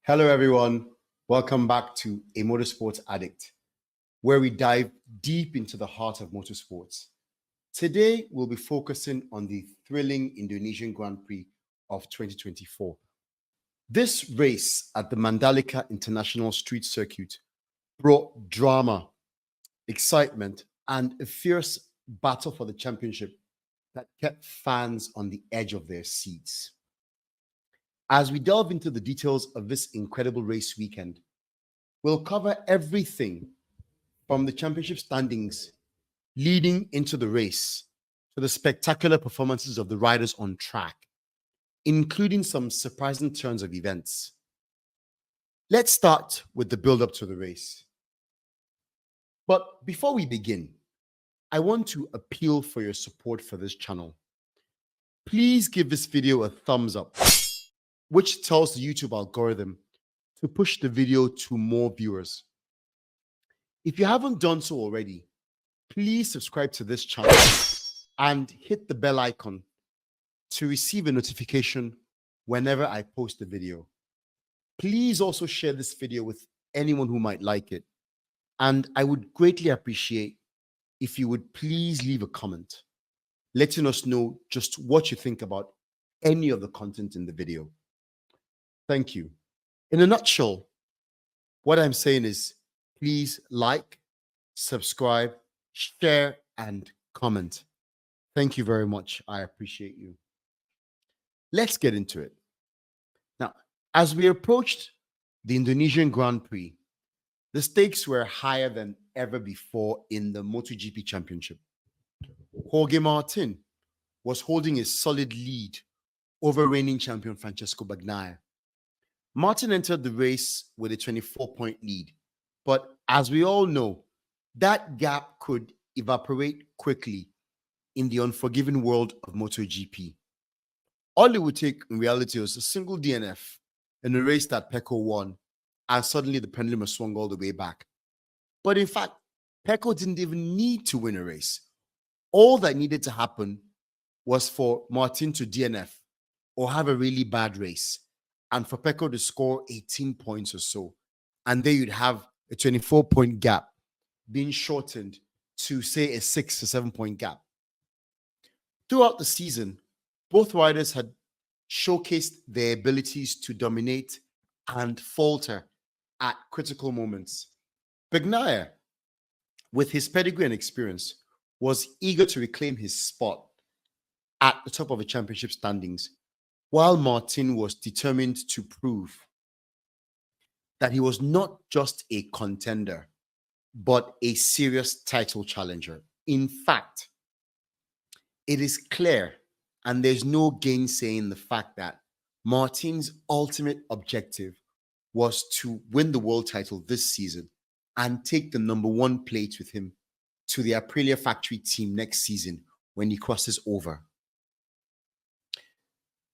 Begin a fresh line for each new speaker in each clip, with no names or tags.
Hello, everyone. Welcome back to A Motorsports Addict, where we dive deep into the heart of motorsports. Today, we'll be focusing on the thrilling Indonesian Grand Prix of 2024. This race at the Mandalika International Street Circuit brought drama, excitement, and a fierce battle for the championship that kept fans on the edge of their seats. As we delve into the details of this incredible race weekend, we'll cover everything from the championship standings leading into the race to the spectacular performances of the riders on track, including some surprising turns of events. Let's start with the build-up to the race. But before we begin, I want to appeal for your support for this channel. Please give this video a thumbs up, which tells the YouTube algorithm to push the video to more viewers. If you haven't done so already, please subscribe to this channel and hit the bell icon to receive a notification whenever I post a video. Please also share this video with anyone who might like it. And I would greatly appreciate if you would please leave a comment, letting us know just what you think about any of the content in the video. Thank you. In a nutshell, what I'm saying is please like, subscribe, share, and comment. Thank you very much. I appreciate you. Let's get into it. Now, as we approached the Indonesian Grand Prix, the stakes were higher than ever before in the MotoGP Championship. Jorge Martin was holding a solid lead over reigning champion Francesco Bagnaia. Martin entered the race with a 24-point lead, but as we all know, that gap could evaporate quickly in the unforgiving world of MotoGP. All it would take in reality was a single DNF in a race that Pecco won, and suddenly the pendulum has swung all the way back. But in fact, Pecco didn't even need to win a race. All that needed to happen was for Martin to DNF or have a really bad race, and for Pecco to score 18 points or so. And there you'd have a 24-point gap being shortened to, say, a 6 to 7-point gap. Throughout the season, both riders had showcased their abilities to dominate and falter at critical moments. Bagnaia, with his pedigree and experience, was eager to reclaim his spot at the top of the championship standings, while Martin was determined to prove that he was not just a contender, but a serious title challenger. In fact, it is clear, and there's no gainsaying the fact that Martin's ultimate objective was to win the world title this season and take the #1 plate with him to the Aprilia factory team next season when he crosses over.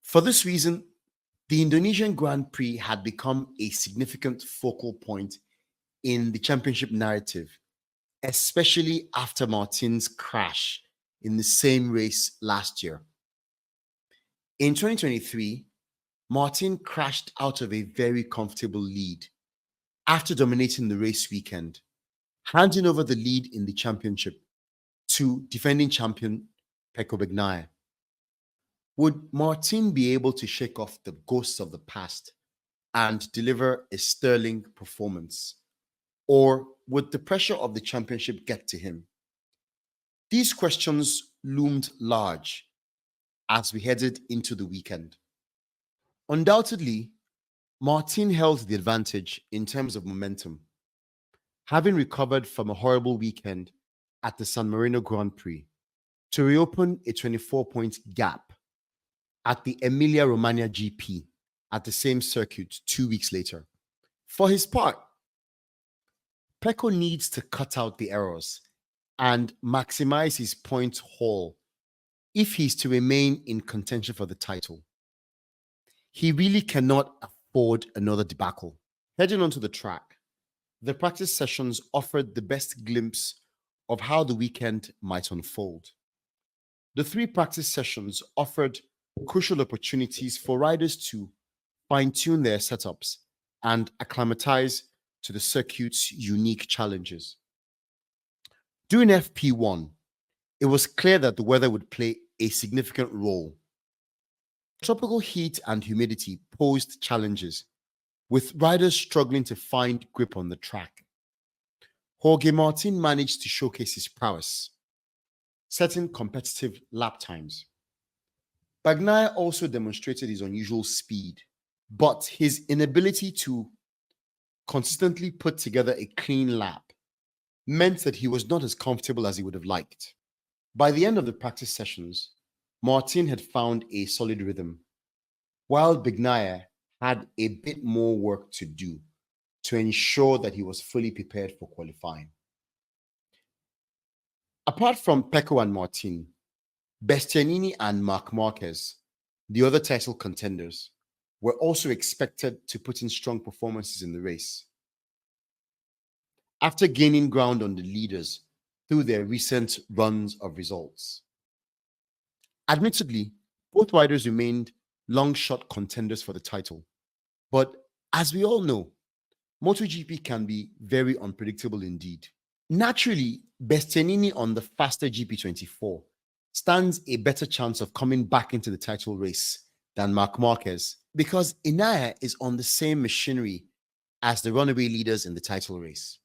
For this reason, the Indonesian Grand Prix had become a significant focal point in the championship narrative, especially after Martin's crash in the same race last year. In 2023, Martin crashed out of a very comfortable lead after dominating the race weekend, handing over the lead in the championship to defending champion Pecco Bagnaia. Would Martin be able to shake off the ghosts of the past and deliver a sterling performance? Or would the pressure of the championship get to him? These questions loomed large as we headed into the weekend. Undoubtedly, Martin held the advantage in terms of momentum, having recovered from a horrible weekend at the San Marino Grand Prix to reopen a 24-point gap at the Emilia-Romagna GP at the same circuit 2 weeks later. For his part, Pecco needs to cut out the errors and maximize his point haul if he's to remain in contention for the title. He really cannot afford another debacle. Heading onto the track, the practice sessions offered the best glimpse of how the weekend might unfold. The 3 practice sessions offered crucial opportunities for riders to fine-tune their setups and acclimatize to the circuit's unique challenges. During FP1, it was clear that the weather would play a significant role. Tropical heat and humidity posed challenges, with riders struggling to find grip on the track. Jorge Martin managed to showcase his prowess, setting competitive lap times. Bagnaia also demonstrated his unusual speed, but his inability to consistently put together a clean lap meant that he was not as comfortable as he would have liked. By the end of the practice sessions, Martin had found a solid rhythm, while Bagnaia had a bit more work to do to ensure that he was fully prepared for qualifying. Apart from Pecco and Martin, Bastianini and Marc Marquez, the other title contenders, were also expected to put in strong performances in the race. After gaining ground on the leaders through their recent runs of results. Admittedly, both riders remained long-shot contenders for the title. But as we all know, MotoGP can be very unpredictable indeed. Naturally, Bastianini on the faster GP24 stands a better chance of coming back into the title race than Marc Marquez because Inaya is on the same machinery as the runaway leaders in the title race.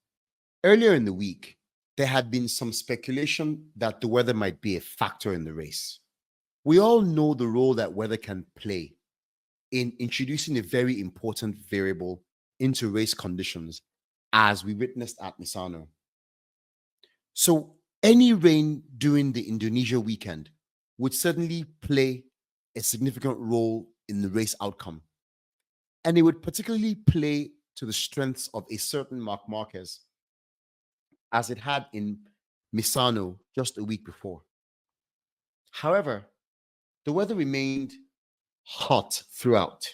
Earlier in the week, there had been some speculation that the weather might be a factor in the race. We all know the role that weather can play in introducing a very important variable into race conditions, as we witnessed at Misano. So any rain during the Indonesia weekend would certainly play a significant role in the race outcome. And it would particularly play to the strengths of a certain Marc Marquez, as it had in Misano just a week before. However, the weather remained hot throughout.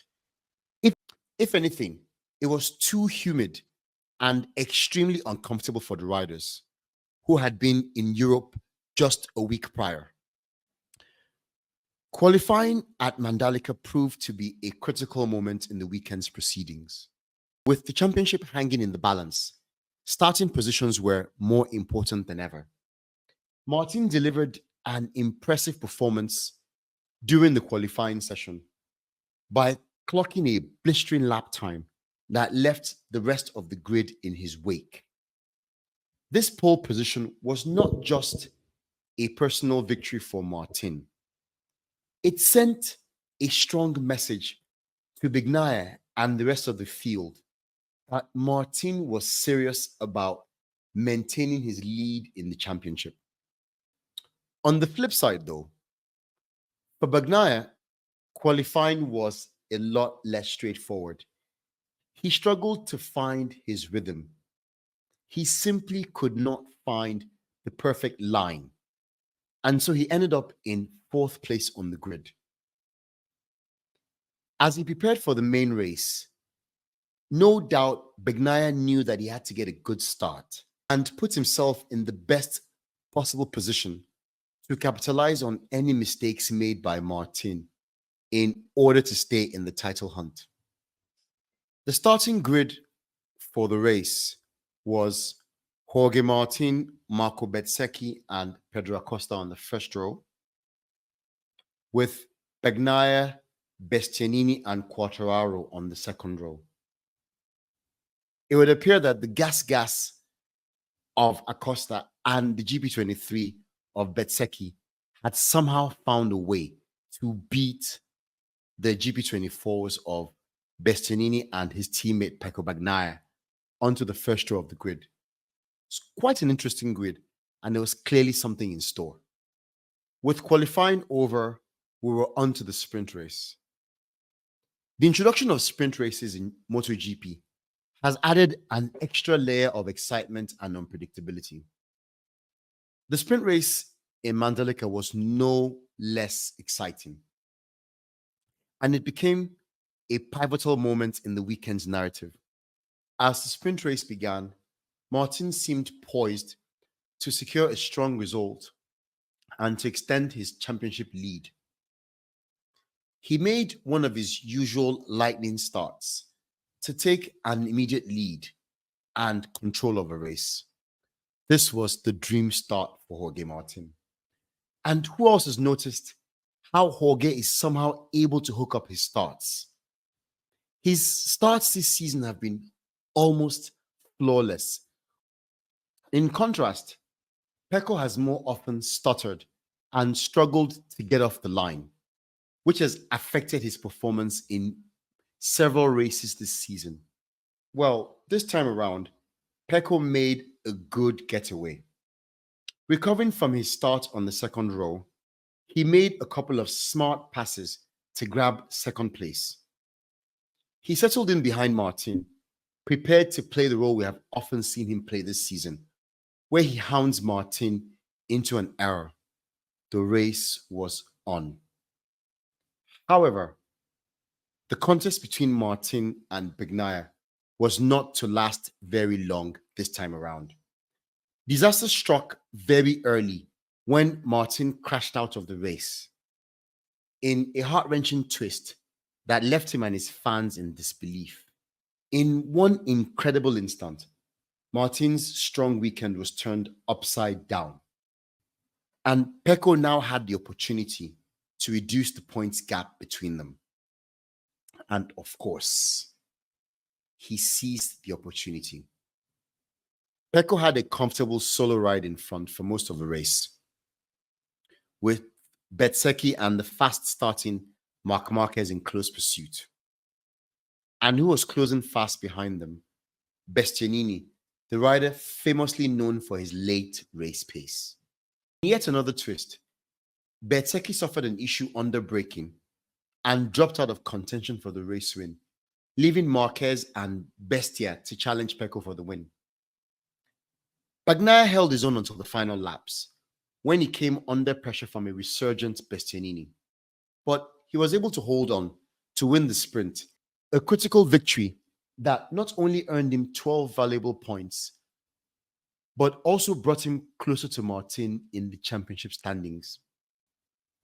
If anything, it was too humid and extremely uncomfortable for the riders who had been in Europe just a week prior. Qualifying at Mandalika proved to be a critical moment in the weekend's proceedings. With the championship hanging in the balance, starting positions were more important than ever. Martin delivered an impressive performance during the qualifying session by clocking a blistering lap time that left the rest of the grid in his wake. This pole position was not just a personal victory for Martin. It sent a strong message to Bagnaia and the rest of the field that Martin was serious about maintaining his lead in the championship. On the flip side, though, for Bagnaia, qualifying was a lot less straightforward. He struggled to find his rhythm. He simply could not find the perfect line. And so he ended up in fourth place on the grid. As he prepared for the main race, no doubt Bagnaia knew that he had to get a good start and put himself in the best possible position to capitalize on any mistakes made by Martin in order to stay in the title hunt. The starting grid for the race was Jorge Martin, Marco Bezzecchi, and Pedro Acosta on the first row, with Bagnaia, Bastianini, and Quartararo on the second row. It would appear that the gas of Acosta and the GP23 of Bezzecchi had somehow found a way to beat the GP24s of Bastianini and his teammate Pecco Bagnaia onto the first row of the grid. It's quite an interesting grid, and there was clearly something in store. With qualifying over, we were onto the sprint race. The introduction of sprint races in MotoGP has added an extra layer of excitement and unpredictability. The sprint race in Mandalika was no less exciting, and it became a pivotal moment in the weekend's narrative. As the sprint race began, Martin seemed poised to secure a strong result and to extend his championship lead. He made one of his usual lightning starts to take an immediate lead and control of a race. This was the dream start for Jorge Martin. And who else has noticed how Jorge is somehow able to hook up his starts? His starts this season have been almost flawless. In contrast, Pecco has more often stuttered and struggled to get off the line, which has affected his performance in several races this season. Well, this time around, Pecco made a good getaway. Recovering from his start on the second row, he made a couple of smart passes to grab second place. He settled in behind Martin, prepared to play the role we have often seen him play this season, where he hounds Martin into an error. The race was on. However, the contest between Martin and Bagnaia was not to last very long this time around. Disaster struck very early when Martin crashed out of the race in a heart-wrenching twist that left him and his fans in disbelief. In one incredible instant, Martin's strong weekend was turned upside down. And Pecco now had the opportunity to reduce the points gap between them. And of course, he seized the opportunity. Pecco had a comfortable solo ride in front for most of the race, with Bezzecchi and the fast-starting Marc Marquez in close pursuit. And who was closing fast behind them? Bastianini, the rider famously known for his late race pace. Yet another twist. Bezzecchi suffered an issue under braking and dropped out of contention for the race win, leaving Marquez and Bestia to challenge Pecco for the win. Bagnaia held his own until the final laps, when he came under pressure from a resurgent Bastianini. But he was able to hold on to win the sprint, a critical victory that not only earned him 12 valuable points, but also brought him closer to Martin in the championship standings.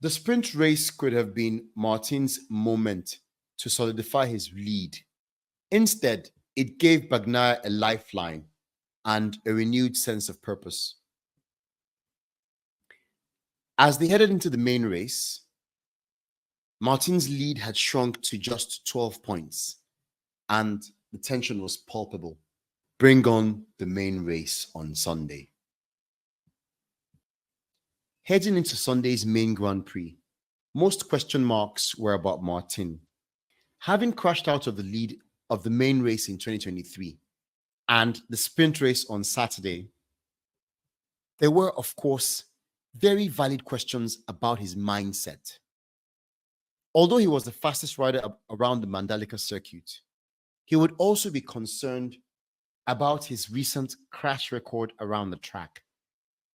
The sprint race could have been Martin's moment to solidify his lead. Instead, it gave Bagnaia a lifeline and a renewed sense of purpose. As they headed into the main race, Martin's lead had shrunk to just 12 points, and the tension was palpable. Bring on the main race on Sunday. Heading into Sunday's main Grand Prix, most question marks were about Martin. Having crashed out of the lead of the main race in 2023 and the sprint race on Saturday, there were, of course, very valid questions about his mindset. Although he was the fastest rider around the Mandalika circuit, he would also be concerned about his recent crash record around the track.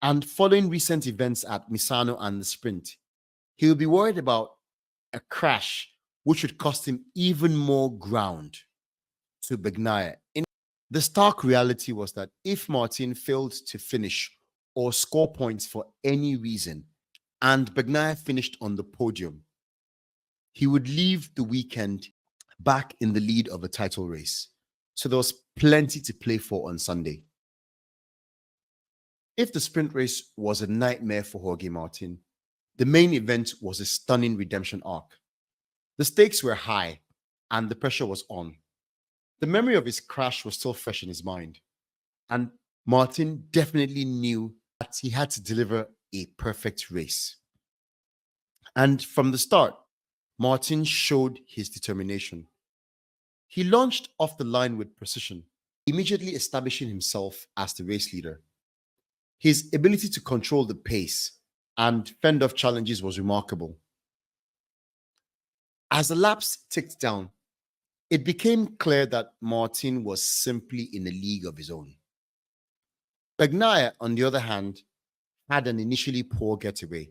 And following recent events at Misano and the sprint, he will be worried about a crash which would cost him even more ground to Bagnaia. The stark reality was that if Martin failed to finish or score points for any reason, and Bagnaia finished on the podium, he would leave the weekend back in the lead of a title race. So there was plenty to play for on Sunday. If the sprint race was a nightmare for Jorge Martin, the main event was a stunning redemption arc. The stakes were high and the pressure was on. The memory of his crash was still fresh in his mind, and Martin definitely knew that he had to deliver a perfect race. And from the start, Martin showed his determination. He launched off the line with precision, immediately establishing himself as the race leader. His ability to control the pace and fend off challenges was remarkable. As the laps ticked down, it became clear that Martin was simply in a league of his own. Bagnaia, on the other hand, had an initially poor getaway,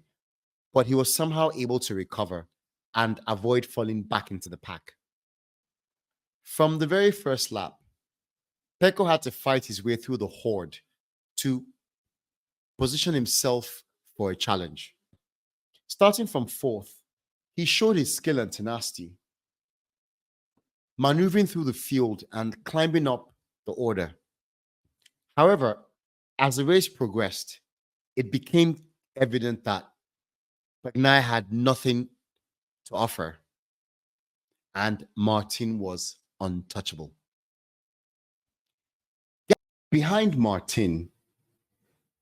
but he was somehow able to recover and avoid falling back into the pack. From the very first lap, Pecco had to fight his way through the horde to position himself for a challenge. Starting from fourth, he showed his skill and tenacity. maneuvering through the field and climbing up the order. However, as the race progressed, it became evident that Bagnaia had nothing to offer and Martin was untouchable. Behind Martin,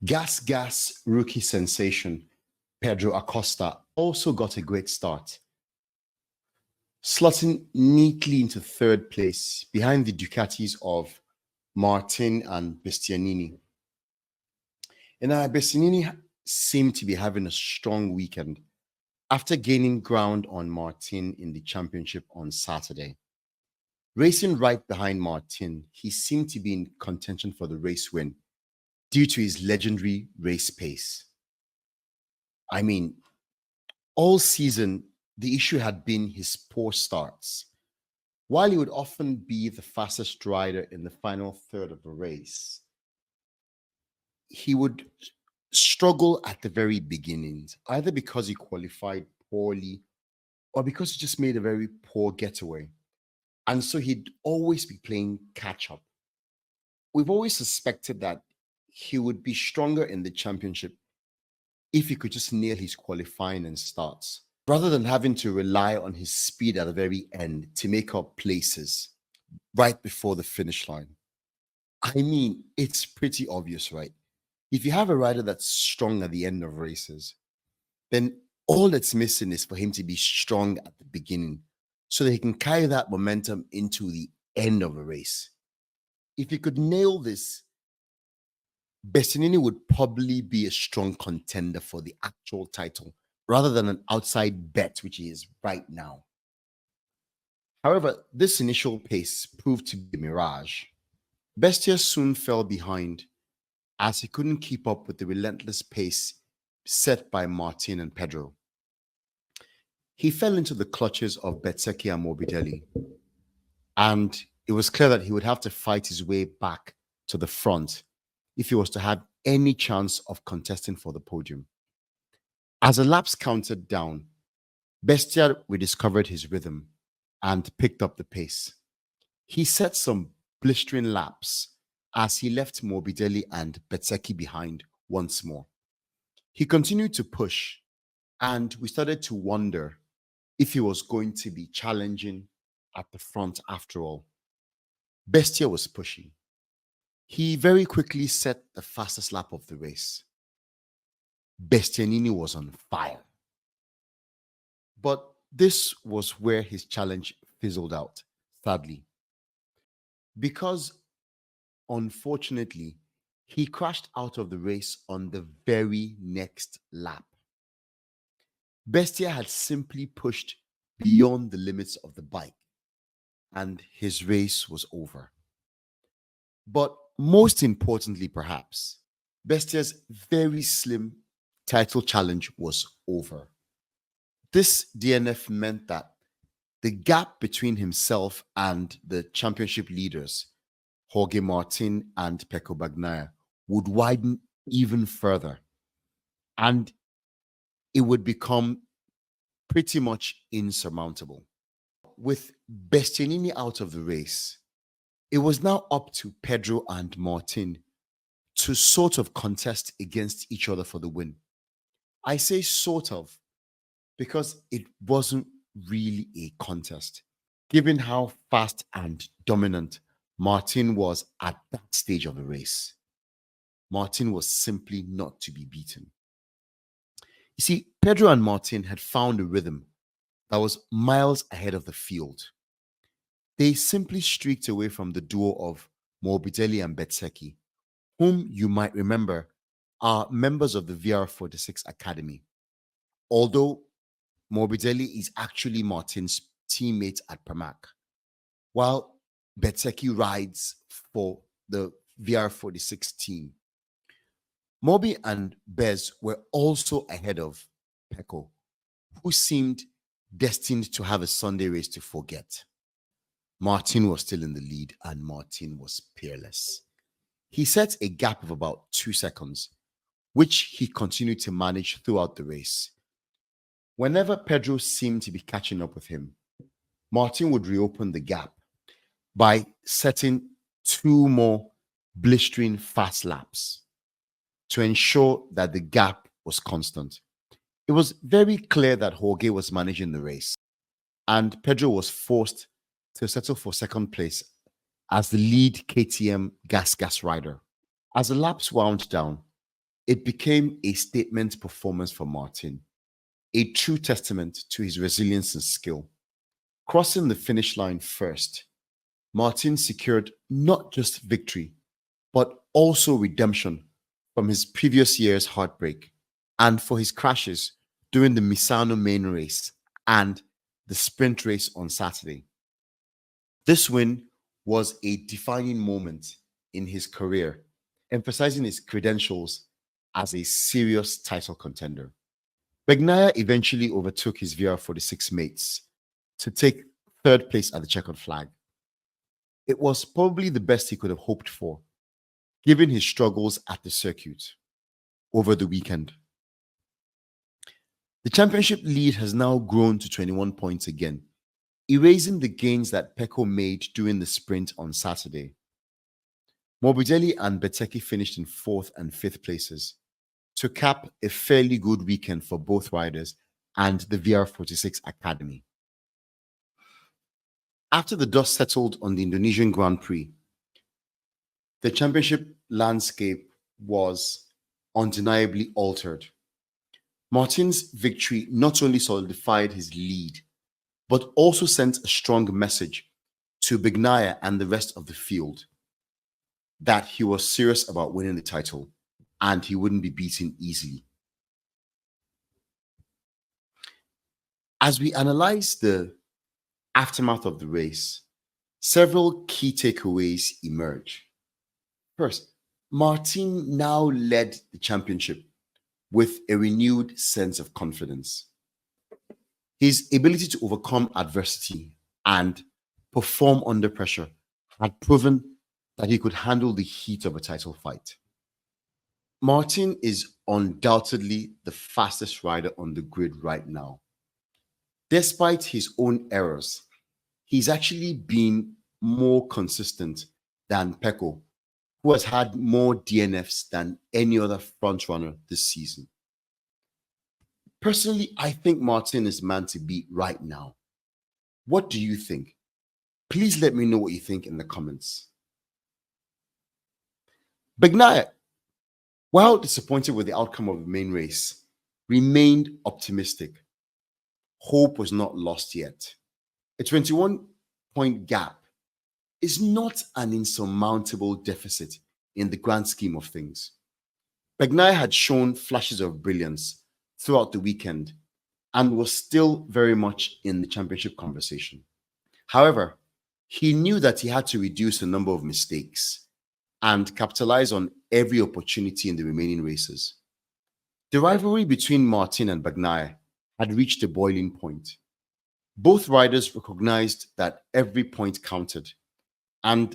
gas rookie sensation Pedro Acosta also got a great start, slotting neatly into third place behind the Ducatis of Martin and Bastianini. And Bastianini seemed to be having a strong weekend after gaining ground on Martin in the championship on Saturday. Racing right behind Martin, he seemed to be in contention for the race win due to his legendary race pace. I mean, all season, the issue had been his poor starts. While he would often be the fastest rider in the final third of a race, he would struggle at the very beginnings, either because he qualified poorly or because he just made a very poor getaway. And so he'd always be playing catch up. We've always suspected that he would be stronger in the championship if he could just nail his qualifying and starts, rather than having to rely on his speed at the very end to make up places right before the finish line. I mean, it's pretty obvious, right? If you have a rider that's strong at the end of races, then all that's missing is for him to be strong at the beginning so that he can carry that momentum into the end of a race. If he could nail this, Bastianini would probably be a strong contender for the actual title rather than an outside bet, which he is right now. However, this initial pace proved to be a mirage. Bestia soon fell behind as he couldn't keep up with the relentless pace set by Martin and Pedro. He fell into the clutches of Bezzecchi and Morbidelli, and it was clear that he would have to fight his way back to the front if he was to have any chance of contesting for the podium. As the laps counted down, Bestia rediscovered his rhythm and picked up the pace. He set some blistering laps as he left Morbidelli and Bezzecchi behind once more. He continued to push, and we started to wonder if he was going to be challenging at the front after all. Bestia was pushing. He very quickly set the fastest lap of the race. Bastianini was on fire. But this was where his challenge fizzled out, sadly. Because, unfortunately, he crashed out of the race on the very next lap. Bestia had simply pushed beyond the limits of the bike, and his race was over. But most importantly, perhaps, Bestia's very slim title challenge was over. This DNF meant that the gap between himself and the championship leaders, Jorge Martin and Pecco Bagnaia, would widen even further. And it would become pretty much insurmountable. With Bastianini out of the race, it was now up to Pedro and Martin to sort of contest against each other for the win. I say sort of because it wasn't really a contest, given how fast and dominant Martin was at that stage of the race. Martin was simply not to be beaten. You see, Pedro and Martin had found a rhythm that was miles ahead of the field. They simply streaked away from the duo of Morbidelli and Bezzecchi, whom you might remember are members of the VR46 Academy. Although Morbidelli is actually Martin's teammate at Pramac, while Bezzecchi rides for the VR46 team. Morbi and Bez were also ahead of Pecco, who seemed destined to have a Sunday race to forget. Martin was still in the lead, and Martin was peerless. He set a gap of about 2 seconds, which he continued to manage throughout the race. Whenever Pedro seemed to be catching up with him, Martin would reopen the gap by setting 2 more blistering fast laps to ensure that the gap was constant. It was very clear that Jorge was managing the race, and Pedro was forced to settle for second place as the lead KTM gas rider. As the laps wound down, it became a statement performance for Martin, a true testament to his resilience and skill. Crossing the finish line first, Martin secured not just victory, but also redemption from his previous year's heartbreak and for his crashes during the Misano main race and the sprint race on Saturday. This win was a defining moment in his career, emphasizing his credentials as a serious title contender. Bagnaia eventually overtook his VR46 mates to take third place at the checkered flag. It was probably the best he could have hoped for, given his struggles at the circuit over the weekend. The championship lead has now grown to 21 points again, erasing the gains that Pecco made during the sprint on Saturday. Morbidelli and Bettecchi finished in 4th and 5th places to cap a fairly good weekend for both riders and the VR46 Academy. After the dust settled on the Indonesian Grand Prix, the championship landscape was undeniably altered. Martin's victory not only solidified his lead, but also sent a strong message to Bagnaia and the rest of the field that he was serious about winning the title and he wouldn't be beaten easily. As we analyze the aftermath of the race, several key takeaways emerge. First, Martin now led the championship with a renewed sense of confidence. His ability to overcome adversity and perform under pressure had proven that he could handle the heat of a title fight. Martin is undoubtedly the fastest rider on the grid right now. Despite his own errors, he's actually been more consistent than Pecco, who has had more DNFs than any other frontrunner this season. Personally, I think Martin is man to beat right now. What do you think? Please let me know what you think in the comments. Bagnaia, while disappointed with the outcome of the main race, remained optimistic. Hope was not lost yet. A 21-point gap is not an insurmountable deficit in the grand scheme of things. Bagnaia had shown flashes of brilliance throughout the weekend and was still very much in the championship conversation. However, he knew that he had to reduce the number of mistakes and capitalize on every opportunity in the remaining races. The rivalry between Martin and Bagnaia had reached a boiling point. Both riders recognized that every point counted, and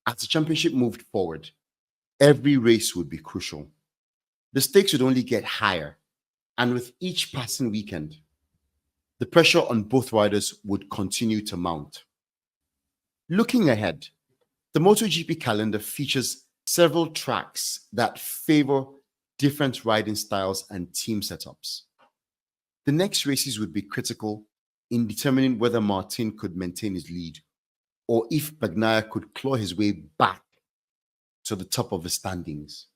as the championship moved forward, every race would be crucial. The stakes would only get higher, and with each passing weekend, the pressure on both riders would continue to mount. Looking ahead, the MotoGP calendar features several tracks that favor different riding styles and team setups. The next races would be critical in determining whether Martin could maintain his lead or if Bagnaia could claw his way back to the top of the standings.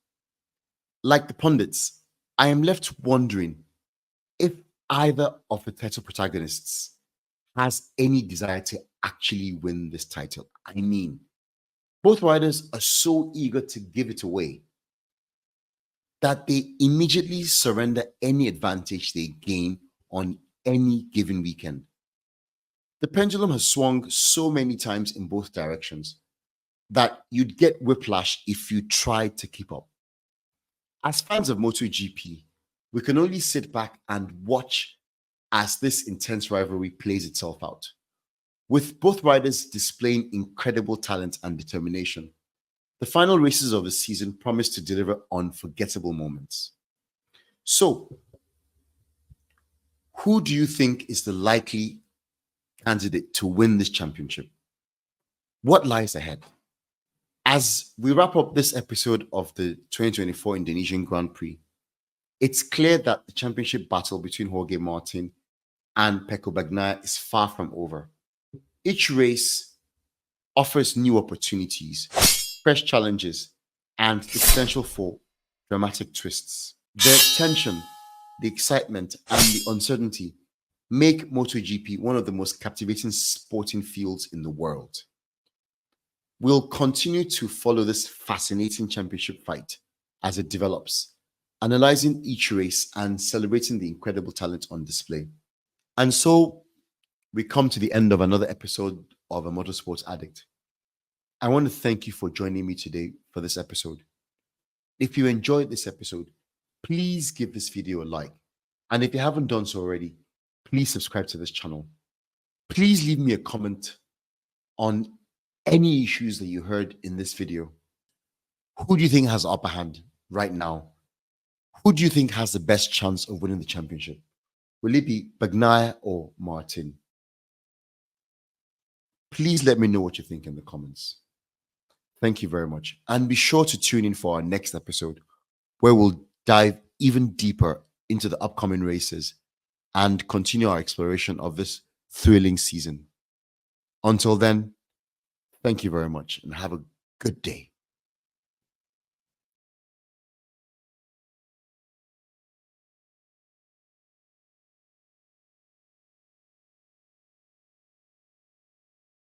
Like the pundits, I am left wondering if either of the title protagonists has any desire to actually win this title. I mean, both riders are so eager to give it away that they immediately surrender any advantage they gain on any given weekend. The pendulum has swung so many times in both directions that you'd get whiplash if you tried to keep up. As fans of MotoGP, we can only sit back and watch as this intense rivalry plays itself out, with both riders displaying incredible talent and determination. The final races of the season promise to deliver unforgettable moments. So, who do you think is the likely candidate to win this championship? What lies ahead? As we wrap up this episode of the 2024 Indonesian Grand Prix, it's clear that the championship battle between Jorge Martin and Pecco Bagnaia is far from over. Each race offers new opportunities, fresh challenges, and the potential for dramatic twists. The tension, the excitement, and the uncertainty make MotoGP one of the most captivating sporting fields in the world. We'll continue to follow this fascinating championship fight as it develops, analyzing each race and celebrating the incredible talent on display. And so we come to the end of another episode of A Motorsports Addict. I want to thank you for joining me today for this episode. If you enjoyed this episode, please give this video a like. And if you haven't done so already, please subscribe to this channel. Please leave me a comment on any issues that you heard in this video. Who do you think has the upper hand right now? Who do you think has the best chance of winning the championship? Will it be Bagnaia or Martin? Please let me know what you think in the comments. Thank you very much. And be sure to tune in for our next episode, where we'll dive even deeper into the upcoming races and continue our exploration of this thrilling season. Until then, thank you very much and have a good day.